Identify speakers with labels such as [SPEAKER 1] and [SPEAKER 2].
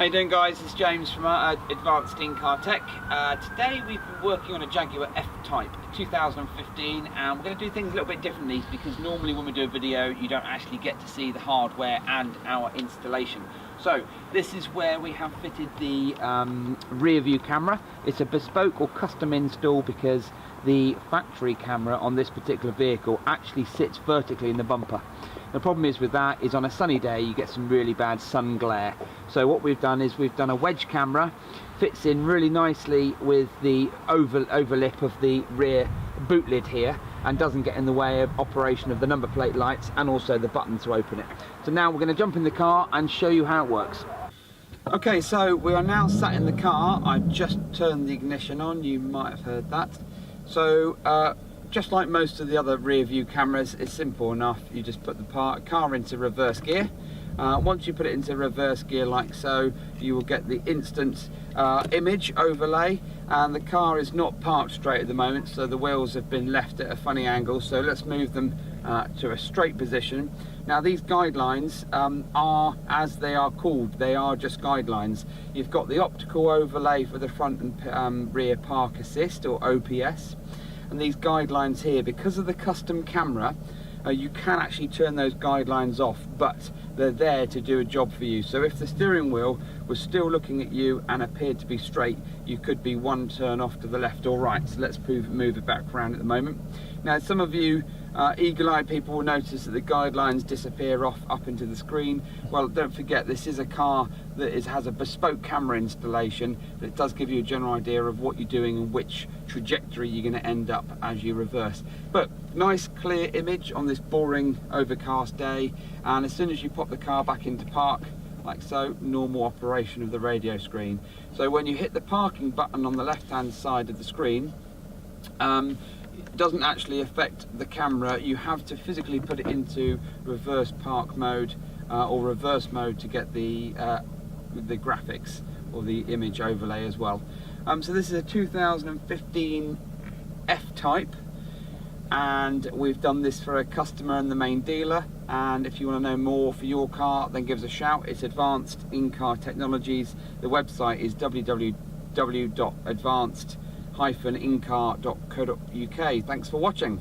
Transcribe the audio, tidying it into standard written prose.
[SPEAKER 1] How you doing, guys? It's James from Advanced In-Car Tech. Today we've been working on a Jaguar F-Type 2015, and we're going to do things a little bit differently because normally when we do a video you don't actually get to see the hardware and our installation. So this is where we have fitted the rear view camera. It's a bespoke or custom install because the factory camera on this particular vehicle actually sits vertically in the bumper. The problem is with that is on a sunny day you get some really bad sun glare. So what we've done is we've done a wedge camera, fits in really nicely with the overlip of the rear boot lid here and doesn't get in the way of operation of the number plate lights and also the button to open it. So now we're going to jump in the car and show you how it works. Okay, so we are now sat in the car. I've just turned the ignition on, you might have heard that. So just like most of the other rear view cameras, it's simple enough. You just put the car into reverse gear. Once you put it into reverse gear like so, you will get the instant image overlay, and the car is not parked straight at the moment, so the wheels have been left at a funny angle. So let's move them to a straight position. Now these guidelines are, as they are called, they are just guidelines. You've got the optical overlay for the front and rear park assist, or OPS. And these guidelines here, because of the custom camera, you can actually turn those guidelines off, but they're there to do a job for you. So if the steering wheel was still looking at you and appeared to be straight, you could be one turn off to the left or right. So let's move it back around at the moment. Now some of you eagle-eyed people will notice that the guidelines disappear up into the screen. Well, don't forget, this is a car that has a bespoke camera installation, but it does give you a general idea of what you're doing and which trajectory you're going to end up as you reverse. But nice clear image on this boring overcast day, and as soon as you pop the car back into park like so, normal operation of the radio screen. So when you hit the parking button on the left hand side of the screen, it doesn't actually affect the camera. You have to physically put it into reverse park mode or reverse mode to get the graphics or the image overlay as well. So this is a 2015 F-Type, and we've done this for a customer and the main dealer. And if you want to know more for your car, then give us a shout. It's Advanced In-Car Technologies. The website is www.advanced-incar.co.uk. Thanks for watching.